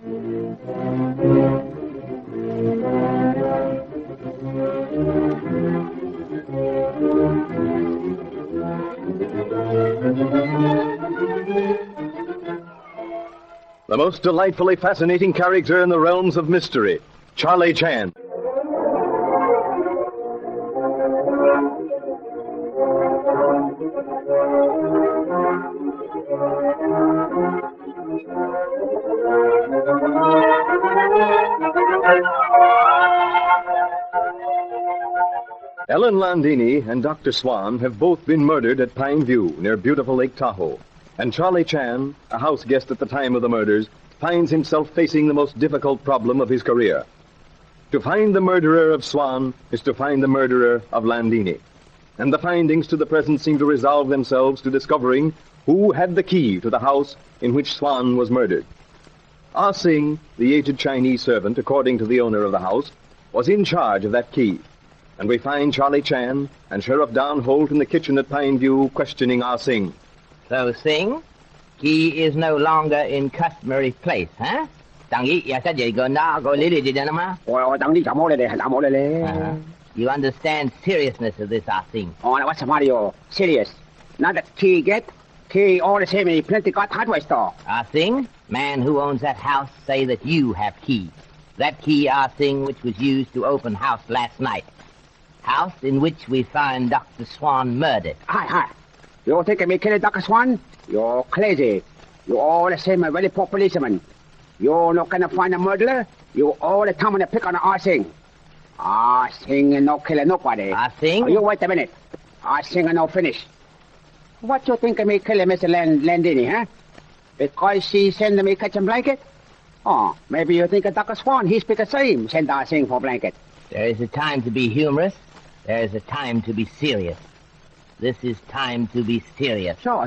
The most delightfully fascinating character in the realms of mystery, Charlie Chan. Ellen Landini and Dr. Swan have both been murdered at Pine View, near beautiful Lake Tahoe. And Charlie Chan, a house guest at the time of the murders, finds himself facing the most difficult problem of his career. To find the murderer of Swan is to find the murderer of Landini. And the findings to the present seem to resolve themselves to discovering who had the key to the house in which Swan was murdered. Ah Sing, the aged Chinese servant, according to the owner of the house, was in charge of that key. And we find Charlie Chan and Sheriff Don Holt in the kitchen at Pine View questioning Ah Sing. So, Sing, key is no longer in customary place, huh? You understand seriousness of this, Ah Sing? Oh, what's the matter? Serious. Now that key get, key all the same in plenty got hardware store. Ah Sing, man who owns that house say that you have key. That key, Ah Sing, which was used to open house last night. House in which we find Dr. Swan murdered. Hi. You think me kill Dr. Swan? You're crazy. You all the same a very poor policeman. You're not gonna find a murderer. You all the time on the pick on Ah Sing. Ah Sing and no killing nobody. Ah Sing? Oh, you wait a minute. Ah Sing and no finish. What you think of me killing Mr. Landini, huh? Because she send me kitchen blanket? Oh, maybe you think of Dr. Swan. He speak the same. Send Ah Sing for blanket. There is a time to be humorous. There is a time to be serious. This is time to be serious. Sure.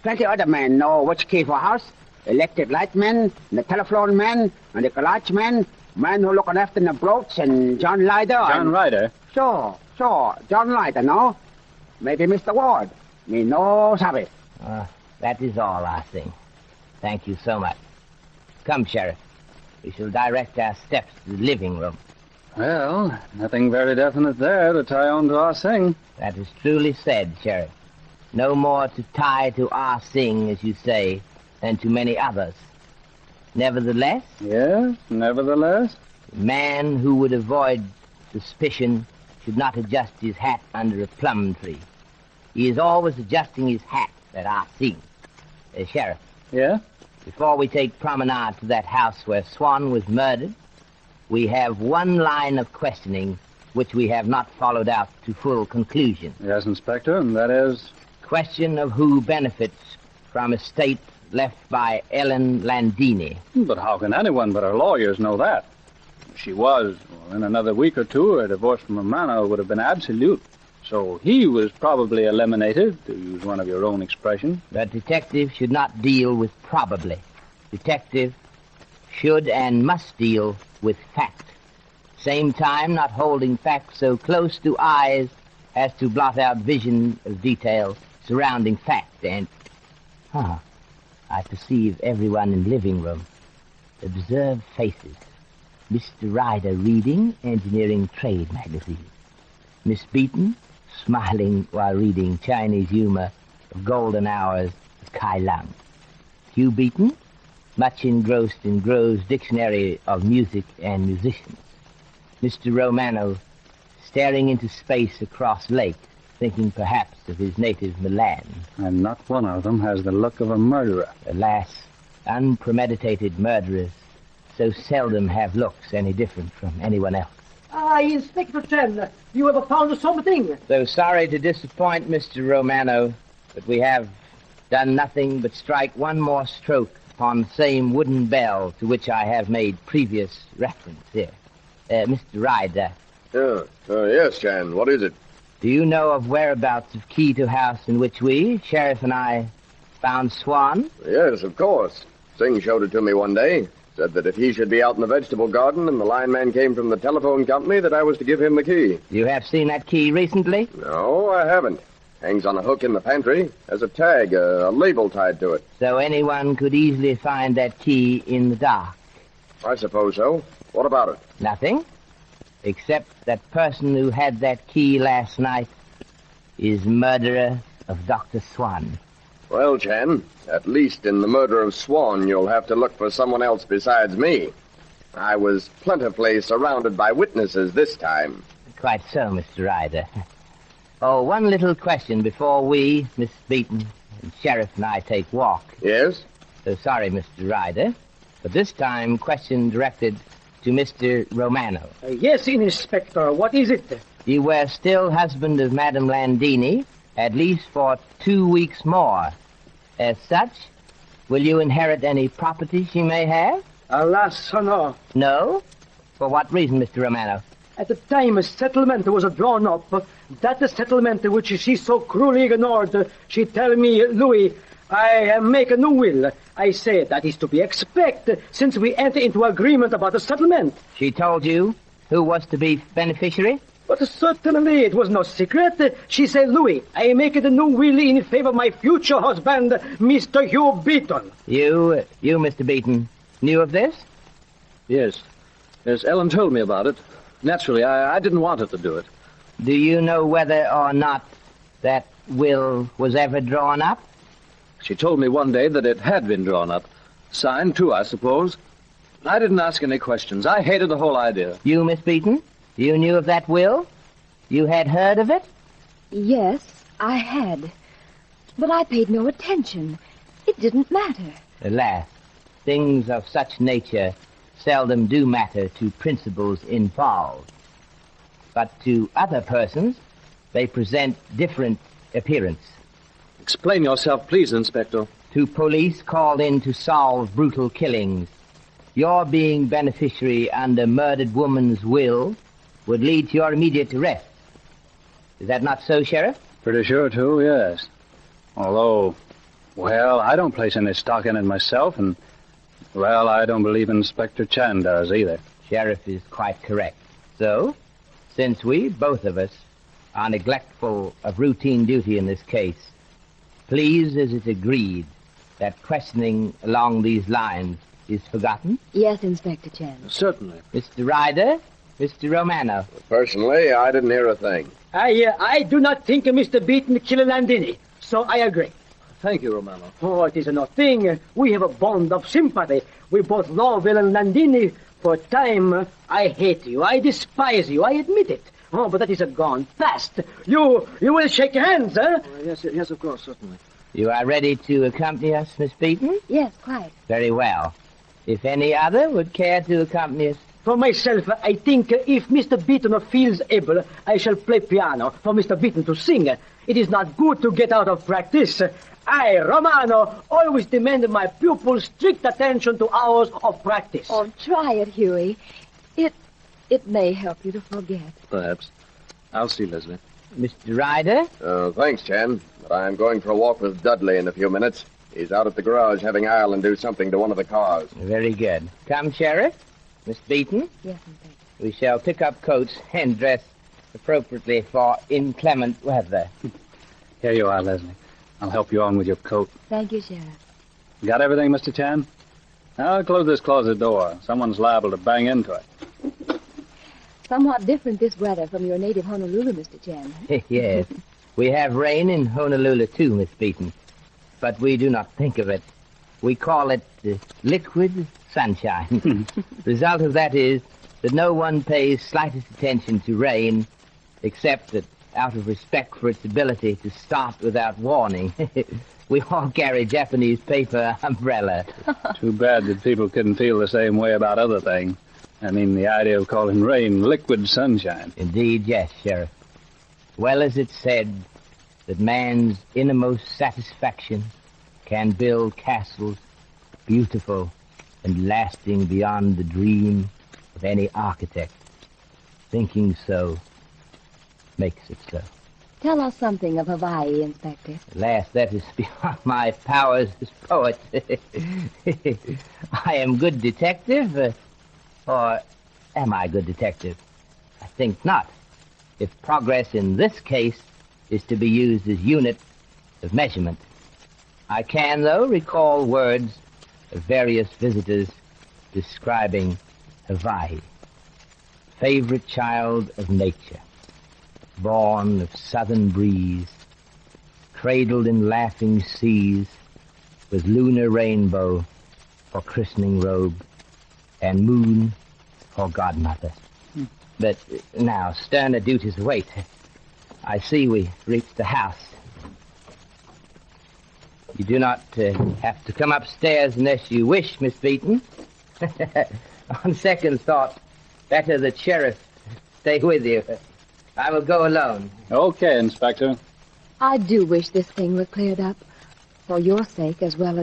Plenty other men know which key for house. Electric light men, the telephone men, and the garage men. Men who looking after the boats and John Ryder. John Ryder? Sure. John Ryder, no? Maybe Mr. Ward. Me no sabe. That is all, I think. Thank you so much. Come, Sheriff. We shall direct our steps to the living room. Well, nothing very definite there to tie on to Ah Sing. That is truly said, Sheriff. No more to tie to Ah Sing, as you say, than to many others. Nevertheless? Yes, nevertheless? A man who would avoid suspicion should not adjust his hat under a plum tree. He is always adjusting his hat at Ah Sing. Sheriff. Yeah? Before we take promenade to that house where Swan was murdered, we have one line of questioning which we have not followed out to full conclusion. Yes, Inspector, and that is? Question of who benefits from estate left by Ellen Landini. But how can anyone but our lawyers know that? She was. In another week or two, her divorce from Romano would have been absolute. So he was probably eliminated, to use one of your own expressions. But detective should not deal with probably. Detective should and must deal with fact. Same time, not holding fact so close to eyes as to blot out vision of detail surrounding fact. And, I perceive everyone in living room. Observe faces. Mr. Ryder reading Engineering Trade magazine. Miss Beaton smiling while reading Chinese humor of golden hours of Kai Lang. Hugh Beaton much engrossed in Grove's Dictionary of Music and Musicians. Mr. Romano staring into space across lake, thinking perhaps of his native Milan. And not one of them has the look of a murderer. Alas, unpremeditated murderers so seldom have looks any different from anyone else. Inspector Chen, you have found something. So sorry to disappoint Mr. Romano, but we have done nothing but strike one more stroke upon the same wooden bell to which I have made previous reference here. Mr. Ryder. Yes, Chan. What is it? Do you know of whereabouts of key to house in which we, Sheriff and I, found Swan? Yes, of course. Singh showed it to me one day. Said that if he should be out in the vegetable garden and the lineman came from the telephone company, that I was to give him the key. You have seen that key recently? No, I haven't. Hangs on a hook in the pantry. There's a tag, a label tied to it. So anyone could easily find that key in the dark. I suppose so. What about it? Nothing, except that person who had that key last night is murderer of Dr. Swan. Well, Chan, at least in the murder of Swan, you'll have to look for someone else besides me. I was plentifully surrounded by witnesses this time. Quite so, Mr. Ryder. Oh, one little question before we, Miss Beaton, and Sheriff and I take walk. Yes? So sorry, Mr. Ryder, but this time question directed to Mr. Romano. Yes, Inspector. What is it? You were still husband of Madame Landini, at least for 2 weeks more. As such, will you inherit any property she may have? Alas, no. No? For what reason, Mr. Romano? At the time a settlement was drawn up, that settlement which she so cruelly ignored, she tell me, Louis, I make a new will. I say that is to be expected, since we enter into agreement about the settlement. She told you who was to be beneficiary? But certainly it was no secret. She said, Louis, I make it a new will in favor of my future husband, Mr. Hugh Beaton. You, Mr. Beaton, knew of this? Yes. Yes, Ellen told me about it. Naturally, I didn't want her to do it. Do you know whether or not that will was ever drawn up? She told me one day that it had been drawn up. Signed, too, I suppose. I didn't ask any questions. I hated the whole idea. You, Miss Beaton? You knew of that will? You had heard of it? Yes, I had. But I paid no attention. It didn't matter. Alas, things of such nature seldom do matter to principals involved. But to other persons, they present different appearance. Explain yourself, please, Inspector. To police called in to solve brutal killings, your being beneficiary under murdered woman's will would lead to your immediate arrest. Is that not so, Sheriff? Pretty sure, too, yes. Although, well, I don't place any stock in it myself, and, well, I don't believe Inspector Chan does either. Sheriff is quite correct. So, since we, both of us, are neglectful of routine duty in this case, please, is it agreed that questioning along these lines is forgotten? Yes, Inspector Chen. Certainly. Mr. Ryder, Mr. Romano. Personally, I didn't hear a thing. I do not think Mr. Beaton killed Landini, so I agree. Thank you, Romano. Oh, it is nothing. We have a bond of sympathy. We both love Ellen Landini. For a time, I hate you. I despise you. I admit it. Oh, but that is gone past. You will shake hands, huh? Yes, of course, certainly. You are ready to accompany us, Miss Beaton? Yes, quite. Very well. If any other would care to accompany us. For myself, I think if Mr. Beaton feels able, I shall play piano for Mr. Beaton to sing. It is not good to get out of practice. I, Romano, always demand my pupils strict attention to hours of practice. Oh, try it, Huey. It may help you to forget. Perhaps. I'll see Leslie. Mr. Ryder? Thanks, Chan, but I'm going for a walk with Dudley in a few minutes. He's out at the garage having Ireland do something to one of the cars. Very good. Come, Sheriff. Miss Beaton? Yes, Inspector. We shall pick up coats and dress appropriately for inclement weather. Here you are, Leslie. I'll help you on with your coat. Thank you, Sheriff. Got everything, Mr. Chan? Now, close this closet door. Someone's liable to bang into it. Somewhat different this weather from your native Honolulu, Mr. Chen. Yes. We have rain in Honolulu, too, Miss Beaton. But we do not think of it. We call it liquid sunshine. Result of that is that no one pays slightest attention to rain, except that out of respect for its ability to start without warning, we all carry Japanese paper umbrella. Too bad that people couldn't feel the same way about other things. I mean, the idea of calling rain liquid sunshine. Indeed, yes, Sheriff. Well as it's said that man's innermost satisfaction can build castles beautiful and lasting beyond the dream of any architect. Thinking so makes it so. Tell us something of Hawaii, Inspector. Alas, that is beyond my powers as poet. I am good detective, or am I good detective? I think not. If progress in this case is to be used as unit of measurement. I can, though, recall words of various visitors describing Hawaii. Favorite child of nature, born of southern breeze, cradled in laughing seas, with lunar rainbow for christening robe, and moon for godmother. But now, sterner duties await. I see we reached the house. You do not have to come upstairs unless you wish, Miss Beaton. On second thought, better the sheriff stay with you. I will go alone. Okay, Inspector. I do wish this thing were cleared up. For your sake as well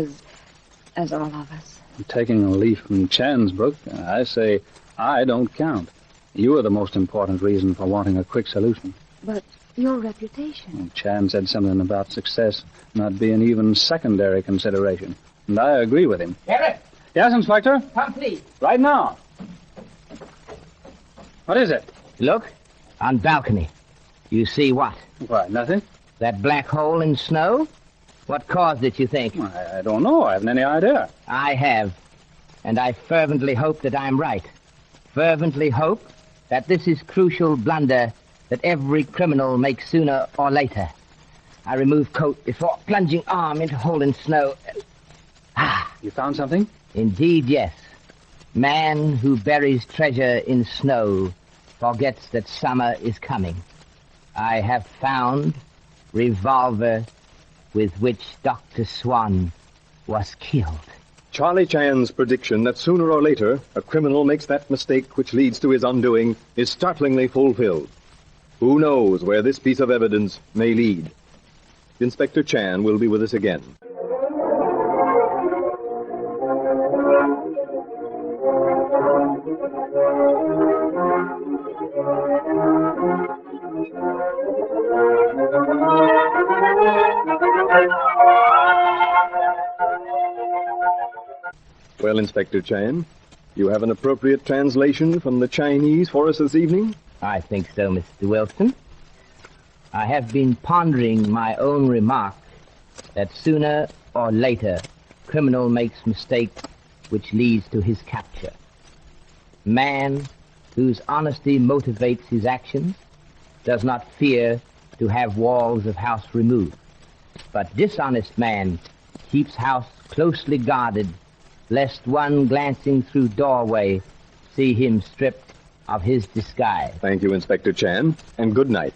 as all of us. Taking a leaf from Chan's book, I say I don't count. You are the most important reason for wanting a quick solution. But your reputation. Chan said something about success not being even secondary consideration. And I agree with him. Sheriff! Yes, Inspector? Come, please. Right now. What is it? Look, on balcony. You see what? Why, nothing. That black hole in snow? What caused it, you think? I don't know. I haven't any idea. I have. And I fervently hope that I'm right. Fervently hope that this is crucial blunder that every criminal makes sooner or later. I remove coat before plunging arm into hole in snow. You found something? Indeed, yes. Man who buries treasure in snow forgets that summer is coming. I have found revolver with which Dr. Swan was killed. Charlie Chan's prediction that sooner or later a criminal makes that mistake which leads to his undoing is startlingly fulfilled. Who knows where this piece of evidence may lead? Inspector Chan will be with us again. Well, Inspector Chan, you have an appropriate translation from the Chinese for us this evening? I think so, Mr. Wilson. I have been pondering my own remark that sooner or later criminal makes mistake which leads to his capture. Man whose honesty motivates his actions does not fear to have walls of house removed. But dishonest man keeps house closely guarded, lest one glancing through doorway see him stripped of his disguise. Thank you, Inspector Chan, and good night.